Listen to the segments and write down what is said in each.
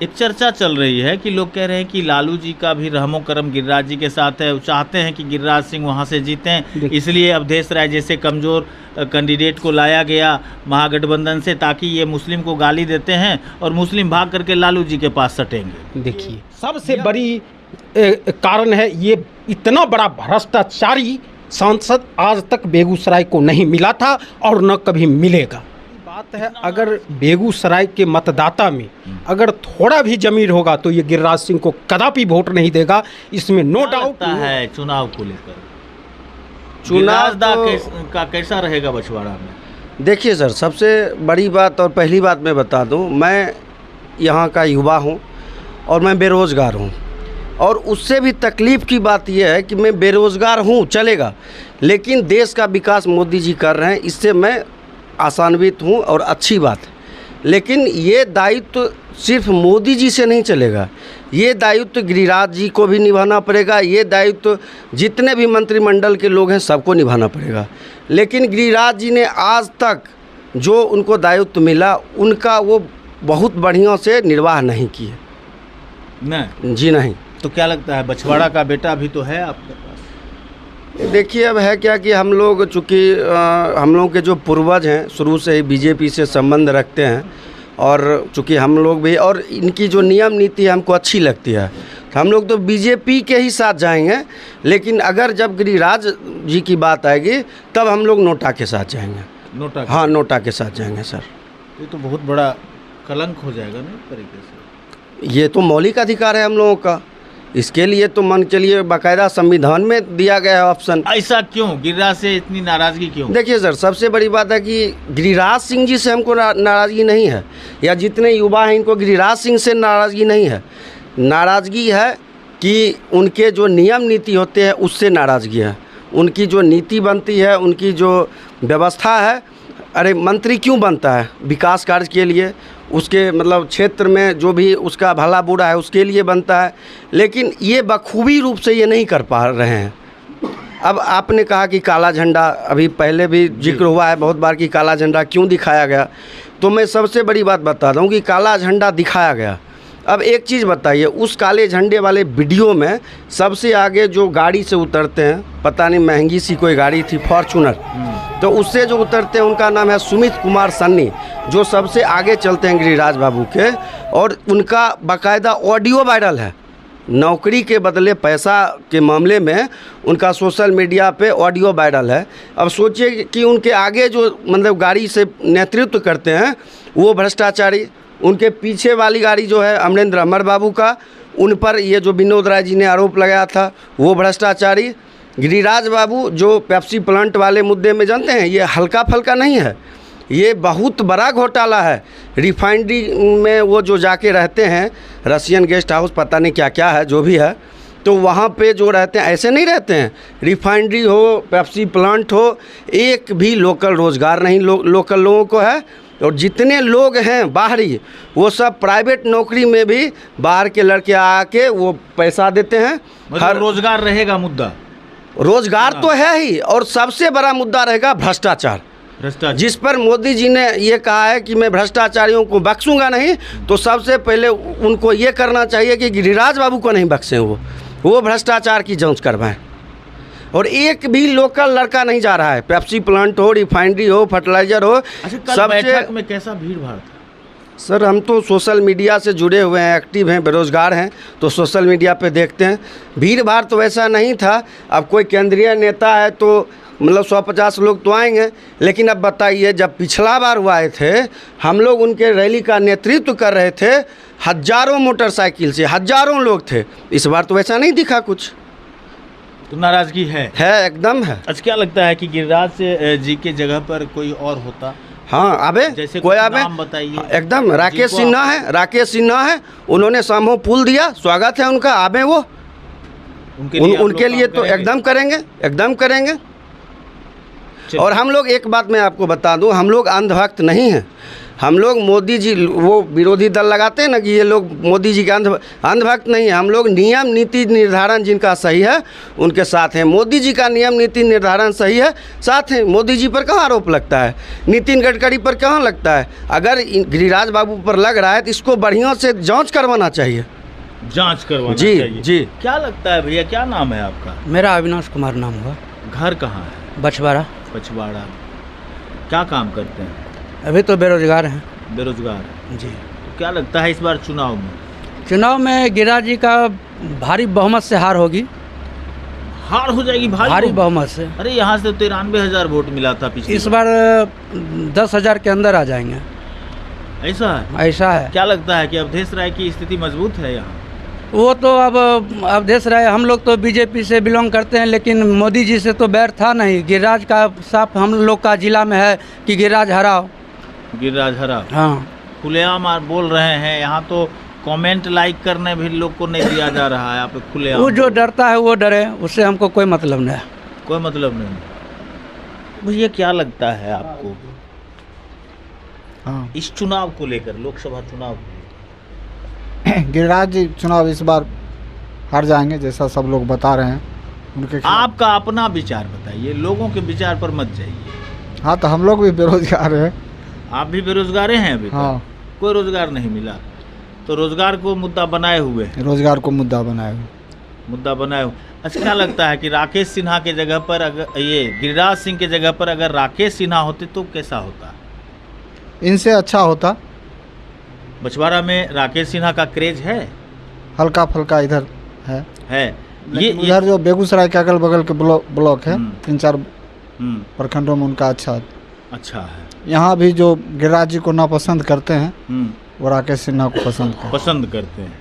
एक चर्चा चल रही है कि लोग कह रहे हैं कि लालू जी का भी रहमो करम गिरिराज जी के साथ है, वो चाहते हैं कि गिरिराज सिंह वहां से जीतें, इसलिए अवधेश राय जैसे कमज़ोर कैंडिडेट को लाया गया महागठबंधन से, ताकि ये मुस्लिम को गाली देते हैं और मुस्लिम भाग करके लालू जी के पास सटेंगे। देखिए, सबसे बड़ी कारण है ये इतना बड़ा भ्रष्टाचारी सांसद आज तक बेगूसराय को नहीं मिला था और न कभी मिलेगा। बात है, अगर बेगूसराय के मतदाता में अगर थोड़ा भी जमीर होगा तो ये गिरिराज सिंह को कदापि वोट नहीं देगा, इसमें नो डाउट है। चुनाव को लेकर चुनाव का कैसा रहेगा बछवाड़ा में? देखिए सर, सबसे बड़ी बात और पहली बात मैं बता दूं, मैं यहाँ का युवा हूँ और मैं बेरोज़गार हूँ, और उससे भी तकलीफ़ की बात यह है कि मैं बेरोज़गार हूँ चलेगा, लेकिन देश का विकास मोदी जी कर रहे हैं, इससे मैं आशान्वित हूँ और अच्छी बात है। लेकिन ये दायित्व सिर्फ मोदी जी से नहीं चलेगा, ये दायित्व गिरिराज जी को भी निभाना पड़ेगा, ये दायित्व जितने भी मंत्रिमंडल के लोग हैं सबको निभाना पड़ेगा। लेकिन गिरिराज जी ने आज तक जो उनको दायित्व मिला उनका वो बहुत बढ़िया से निर्वाह नहीं किए। नहीं जी नहीं। तो क्या लगता है, बछवाड़ा का बेटा भी तो है आपके पास? देखिए, अब है क्या कि हम लोग चूँकि हम लोग के जो पूर्वज हैं शुरू से ही बीजेपी से संबंध रखते हैं, और चूँकि हम लोग भी, और इनकी जो नियम नीति हमको अच्छी लगती है, तो हम लोग तो बीजेपी के ही साथ जाएंगे। लेकिन अगर जब गिरिराज जी की बात आएगी तब हम लोग नोटा के साथ जाएंगे। नोटा? हाँ, नोटा के साथ जाएंगे सर। ये तो बहुत बड़ा कलंक हो जाएगा ना एक तरीके से। ये तो मौलिक अधिकार है हम लोगों का, इसके लिए तो मान चलिए बाकायदा संविधान में दिया गया है ऑप्शन। ऐसा क्यों, गिरिराज से इतनी नाराज़गी क्यों? देखिए सर, सबसे बड़ी बात है कि गिरिराज सिंह जी से हमको नाराज़गी नहीं है, या जितने युवा हैं इनको गिरिराज सिंह से नाराज़गी नहीं है। नाराज़गी है कि उनके जो नियम नीति होते हैं उससे नाराज़गी है। उनकी जो नीति बनती है, उनकी जो व्यवस्था है, अरे मंत्री क्यों बनता है? विकास कार्य के लिए, उसके मतलब क्षेत्र में जो भी उसका भला बुरा है उसके लिए बनता है, लेकिन ये बखूबी रूप से ये नहीं कर पा रहे हैं। अब आपने कहा कि काला झंडा, अभी पहले भी जिक्र हुआ है बहुत बार कि काला झंडा क्यों दिखाया गया, तो मैं सबसे बड़ी बात बता दूं कि काला झंडा दिखाया गया। अब एक चीज़ बताइए, उस काले झंडे वाले वीडियो में सबसे आगे जो गाड़ी से उतरते हैं, पता नहीं महंगी सी कोई गाड़ी थी, फॉर्चूनर, तो उससे जो उतरते हैं उनका नाम है सुमित कुमार सन्नी, जो सबसे आगे चलते हैं गिरिराज बाबू के, और उनका बाकायदा ऑडियो वायरल है। नौकरी के बदले पैसा के मामले में उनका सोशल मीडिया पे ऑडियो वायरल है। अब सोचिए कि उनके आगे जो मतलब गाड़ी से नेतृत्व करते हैं वो भ्रष्टाचारी, उनके पीछे वाली गाड़ी जो है अमरेंद्र अमर बाबू का, उन पर ये जो विनोद राय जी ने आरोप लगाया था वो भ्रष्टाचारी। गिरिराज बाबू जो पेप्सी प्लांट वाले मुद्दे में, जानते हैं ये हल्का फल्का नहीं है, ये बहुत बड़ा घोटाला है। रिफाइनरी में वो जो जाके रहते हैं, रशियन गेस्ट हाउस, पता नहीं क्या क्या है, जो भी है, तो वहाँ पे जो रहते हैं ऐसे नहीं रहते हैं। रिफाइनरी हो, पेप्सी प्लांट हो, एक भी लोकल रोज़गार नहीं लोकल लोगों को है, और जितने लोग हैं बाहरी वो सब प्राइवेट नौकरी में भी बाहर के लड़के आके वो पैसा देते हैं। हर रोजगार रहेगा मुद्दा, रोजगार तो है ही, और सबसे बड़ा मुद्दा रहेगा भ्रष्टाचार, जिस पर मोदी जी ने ये कहा है कि मैं भ्रष्टाचारियों को बख्शूंगा नहीं। तो सबसे पहले उनको ये करना चाहिए कि गिरिराज बाबू को नहीं बख्शें, वो भ्रष्टाचार की जांच करवाएं। और एक भी लोकल लड़का नहीं जा रहा है, पेप्सी प्लांट हो, रिफाइनरी हो, फर्टिलाइजर हो। सब बैठक में कैसा भीड़ भाड़ था? सर, हम तो सोशल मीडिया से जुड़े हुए हैं, एक्टिव हैं, बेरोज़गार हैं, तो सोशल मीडिया पे देखते हैं। भीड़ भाड़ तो वैसा नहीं था। अब कोई केंद्रीय नेता है तो मतलब 150 लोग तो आएंगे, लेकिन अब बताइए, जब पिछला बार वो आए थे, हम लोग उनके रैली का नेतृत्व कर रहे थे, हज़ारों मोटरसाइकिल से हज़ारों लोग थे। इस बार तो वैसा नहीं दिखा कुछ। तो नाराज़गी है एकदम है। अच्छा, क्या लगता है कि गिरिराज जी के जगह पर कोई और होता? हाँ, आबे, जैसे कोई आबे, बताइए। एकदम राकेश सिन्हा है, राकेश सिन्हा है, उन्होंने सामो पुल दिया, स्वागत है उनका, आबे वो उनके लिए तो एकदम करेंगे, एकदम करेंगे। और हम लोग, एक बात मैं आपको बता दूं, हम लोग अंधभक्त नहीं हैं। हम लोग मोदी जी, वो विरोधी दल लगाते हैं ना कि ये लोग मोदी जी के अंधभक्त नहीं है। हम लोग नियम नीति निर्धारण जिनका सही है उनके साथ हैं। मोदी जी का नियम नीति निर्धारण सही है, साथ हैं। मोदी जी पर कहाँ आरोप लगता है, नितिन गडकरी पर कहाँ लगता है? अगर गिरिराज बाबू पर लग रहा है तो इसको बढ़िया से जांच करवाना चाहिए, जांच करवाना जी चाहिए। जी। क्या लगता है भैया, क्या नाम है आपका? मेरा अविनाश कुमार नाम हुआ। घर कहाँ है? बछवाड़ा। पछवाड़ा। क्या काम करते हैं? अभी तो बेरोजगार हैं। बेरोजगार। जी। तो क्या लगता है इस बार चुनाव में? चुनाव में गिरिराज जी का भारी बहुमत से हार होगी। हार हो जाएगी? भारी बहुमत से। अरे यहाँ से 93,000 वोट मिला था पिछली इस बार 10,000 के अंदर आ जाएंगे। ऐसा है? ऐसा है। क्या लगता है कि अवधेश राय की स्थिति मजबूत है यहाँ? वो तो अब अवधेश राय, हम लोग तो बीजेपी से बिलोंग करते हैं, लेकिन मोदी जी से तो बैर था नहीं। गिरिराज का साफ हम लोग का जिला में है कि गिरिराज हराओ। गिरिराज हरा। हाँ, खुलेआम आप बोल रहे हैं। यहाँ तो कमेंट लाइक करने भी लोग को नहीं दिया जा रहा है। आप खुलेआम वो जो डरता है वो डरे, उससे हमको कोई मतलब नहीं है। कोई मतलब नहीं। भैया क्या लगता है आपको हाँ इस चुनाव को लेकर, लोकसभा चुनाव को? गिरिराज जी चुनाव इस बार हार जाएंगे जैसा सब लोग बता रहे हैं उनके खिलाफ। आपका अपना विचार बताइए, लोगों के विचार पर मत जाइए। हाँ तो हम लोग भी बेरोजगार हैं। आप भी बेरोजगार हैं अभी तक? हाँ। कोई रोजगार नहीं मिला तो रोजगार को मुद्दा बनाए हुए हैं। रोजगार को मुद्दा बनाए हुए। मुद्दा बनाए हुए। अच्छा, क्या लगता है कि राकेश सिन्हा के जगह पर, अगर ये गिरिराज सिंह के जगह पर अगर राकेश सिन्हा होते तो कैसा होता? इनसे अच्छा होता। बछवाड़ा में राकेश सिन्हा का क्रेज है? हल्का फल्का इधर है ये इधर जो बेगूसराय के अगल बगल के ब्लॉक है, 3-4 प्रखंडों में उनका अच्छा है। यहाँ भी जो गिरिराज जी को नापसंद करते हैं वो राकेश सिन्हा को पसंद करते हैं।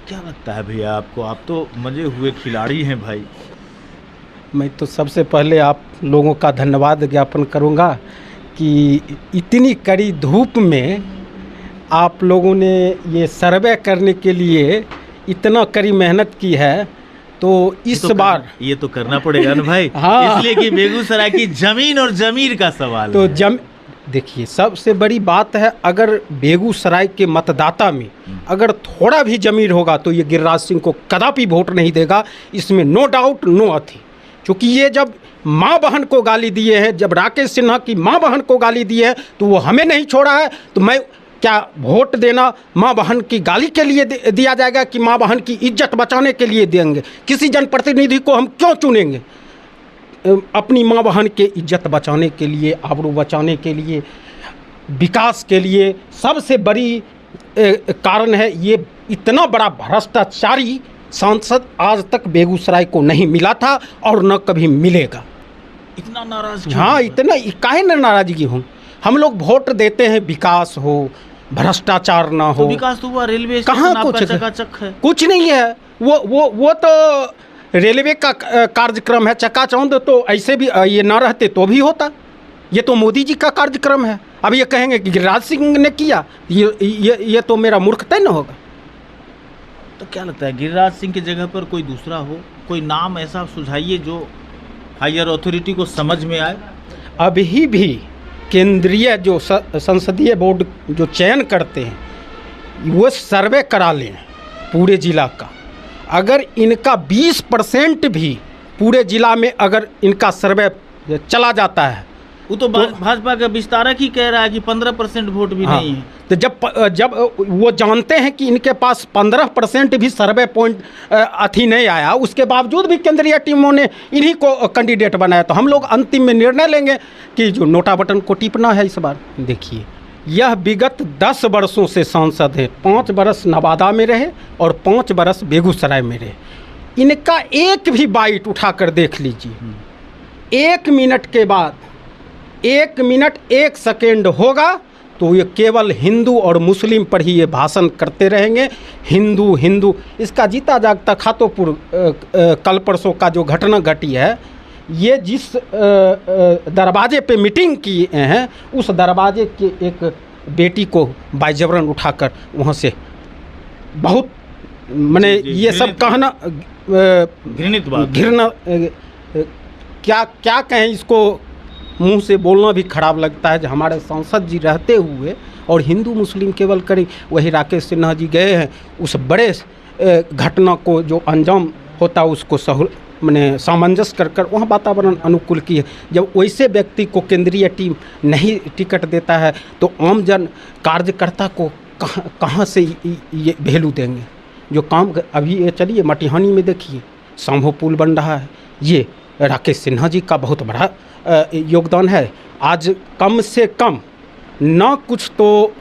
क्या लगता है भैया आपको? आप तो मजे हुए खिलाड़ी हैं भाई। मैं तो सबसे पहले आप लोगों का धन्यवाद ज्ञापन करूंगा कि इतनी कड़ी धूप में आप लोगों ने ये सर्वे करने के लिए इतना कड़ी मेहनत की है। तो इस बार ये तो करना पड़ेगा ना भाई। हाँ। इसलिए कि बेगूसराय की जमीन और जमीर का सवाल तो है। देखिए, सबसे बड़ी बात है, अगर बेगूसराय के मतदाता में अगर थोड़ा भी जमीर होगा तो ये गिरिराज सिंह को कदापि वोट नहीं देगा। इसमें नो डाउट, नो अथी। क्योंकि ये जब माँ बहन को गाली दिए हैं, जब राकेश सिन्हा की माँ बहन को गाली दी है, तो वो हमें नहीं छोड़ा है। तो मैं क्या वोट देना माँ बहन की गाली के लिए दिया जाएगा कि माँ बहन की इज्जत बचाने के लिए देंगे? किसी जनप्रतिनिधि को हम क्यों चुनेंगे? अपनी माँ बहन के इज्जत बचाने के लिए, आबरू बचाने के लिए, विकास के लिए। सबसे बड़ी कारण है ये इतना बड़ा भ्रष्टाचारी सांसद आज तक बेगूसराय को नहीं मिला था और न कभी मिलेगा। इतना नाराज? हाँ, इतना काहे न नाराजगी हो। हम लोग वोट देते हैं विकास हो, भ्रष्टाचार ना हो। तो विकास तो हुआ, रेलवे कहाँ कुछ चकाचक है? कुछ नहीं है। वो तो रेलवे का कार्यक्रम है चकाचौंध, तो ऐसे भी ये ना रहते तो भी होता। ये तो मोदी जी का कार्यक्रम है। अब ये कहेंगे कि गिरिराज सिंह ने किया, ये तो मेरा मूर्खता न होगा। तो क्या लगता है गिरिराज सिंह की जगह पर कोई दूसरा हो? कोई नाम ऐसा सुझाइए जो हायर अथॉरिटी को समझ में आए। अभी भी केंद्रीय जो संसदीय बोर्ड जो चयन करते हैं वो सर्वे करा लें पूरे जिला का। अगर इनका 20% भी पूरे जिला में अगर इनका सर्वे चला जाता है, वो तो भाजपा का विस्तारक ही कह रहा है कि 15% वोट भी नहीं है। तो जब वो जानते हैं कि इनके पास 15% भी सर्वे पॉइंट अथी नहीं आया, उसके बावजूद भी केंद्रीय टीमों ने इन्हीं को कैंडिडेट बनाया, तो हम लोग अंतिम में निर्णय लेंगे कि जो नोटा बटन को टिपना है इस बार। देखिए, यह विगत 10 वर्षों से सांसद है। 5 वर्ष नवादा में रहे और 5 वर्ष बेगूसराय में रहे। इनका एक भी बाइट उठाकर देख लीजिए। 1 मिनट के बाद 1 मिनट 1 सेकेंड होगा तो ये केवल हिंदू और मुस्लिम पर ही ये भाषण करते रहेंगे। हिंदू हिंदू, इसका जीता जागता खातोपुर कल परसों का जो घटना घटी है, ये जिस दरवाजे पे मीटिंग किए हैं, उस दरवाजे के एक बेटी को बाइजबरन उठाकर वहाँ से बहुत मैंने ये सब कहना घृणित बात, घृणा क्या कहें इसको, मुंह से बोलना भी खराब लगता है। जो हमारे सांसद जी रहते हुए और हिंदू मुस्लिम केवल करी, वही राकेश सिन्हा जी गए हैं, उस बड़े घटना को जो अंजाम होता है उसको मैंने सामंजस्य कर वहाँ वातावरण अनुकूल की है। जब वैसे व्यक्ति को केंद्रीय टीम नहीं टिकट देता है तो आम जन कार्यकर्ता को कहाँ से ये वैल्यू देंगे। जो काम अभी ये चलिए मटिहानी में देखिए संभव पुल बन रहा है, ये राकेश सिन्हा जी का बहुत बड़ा योगदान है। आज कम से कम न कुछ तो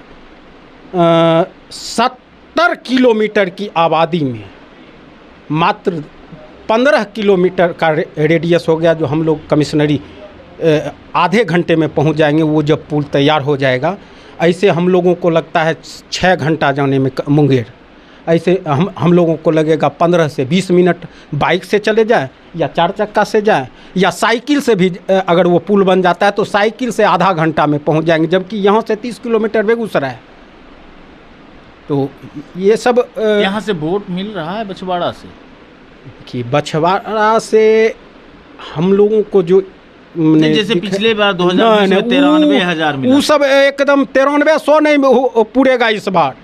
70 किलोमीटर की आबादी में मात्र 15 किलोमीटर का रेडियस हो गया, जो हम लोग कमिश्नरी आधे घंटे में पहुंच जाएंगे। वो जब पुल तैयार हो जाएगा, ऐसे हम लोगों को लगता है 6 घंटा जाने में मुंगेर, ऐसे हम लोगों को लगेगा 15 से 20 मिनट बाइक से चले जाए या 4 चक्का से जाए या साइकिल से भी। अगर वो पुल बन जाता है तो साइकिल से आधा घंटा में पहुंच जाएंगे, जबकि यहाँ से 30 किलोमीटर बेगूसराय है। तो ये सब यहाँ से वोट मिल रहा है बछवाड़ा से कि बछवाड़ा से हम लोगों को जो जैसे पिछले बार 2020 में 93,000 मिला, वो सब एकदम 9300 नहीं पूरेगा इस बार।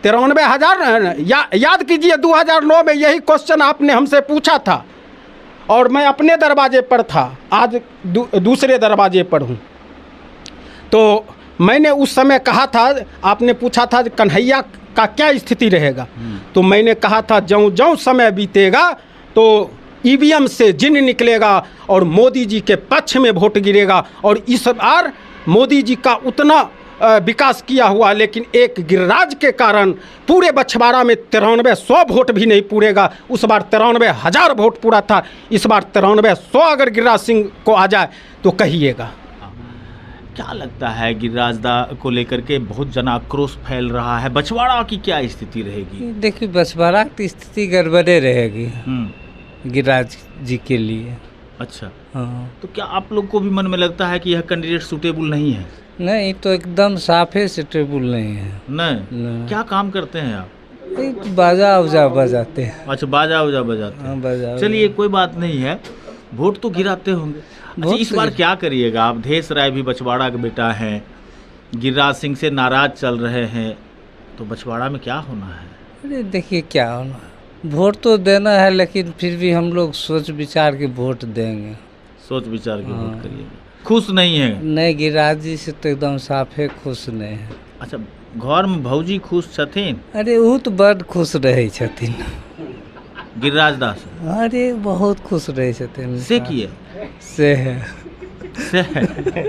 93,000 याद कीजिए 2009 में यही क्वेश्चन आपने हमसे पूछा था और मैं अपने दरवाजे पर था, आज दूसरे दरवाजे पर हूँ। तो मैंने उस समय कहा था, आपने पूछा था कन्हैया का क्या स्थिति रहेगा, तो मैंने कहा था ज्यों समय बीतेगा तो ईवीएम से जिन निकलेगा और मोदी जी के पक्ष में वोट गिरेगा। और इस बार मोदी जी का उतना विकास किया हुआ, लेकिन एक गिरिराज के कारण पूरे बछवाड़ा में 9300 वोट भी नहीं पूरेगा। उस बार 93,000 वोट पूरा था, इस बार 9300 अगर गिरिराज सिंह को आ जाए तो कहिएगा। क्या लगता है गिरिराज दा को लेकर के बहुत जन आक्रोश फैल रहा है, बछवाड़ा की क्या स्थिति रहेगी? देखिए बछवाड़ा की स्थिति गड़बड़े रहेगी गिरिराज जी के लिए। अच्छा, हाँ। तो क्या आप लोग को भी मन में लगता है कि यह कैंडिडेट सूटेबल नहीं है? नहीं, तो एकदम साफे सूटेबल नहीं है। नहीं। क्या काम करते हैं आप? बाजा उजा बजाते हैं। अच्छा, बाजा उजा बजाते हैं। हाँ, बाजा। चलिए कोई बात नहीं है, वोट तो गिराते होंगे। अच्छा, इस बार क्या करिएगा आप? अवधेश राय भी बछवाड़ा का बेटा है, गिरिराज सिंह से नाराज चल रहे हैं, तो बछवाड़ा में क्या होना है? अरे देखिए क्या होना, वोट तो देना है, लेकिन फिर भी हम लोग सोच विचार के वोट देंगे। सोच विचार के वोट करिएगा। खुश नहीं है? नहीं, गिरिराज जी से तो एकदम साफे खुश नहीं है। अच्छा, घर में भौजी खुश छथिन? अरे वो तो बड़ खुश रहे छथिन गिरिराज दास? अरे बहुत खुश रहे छथिन। से किए से है।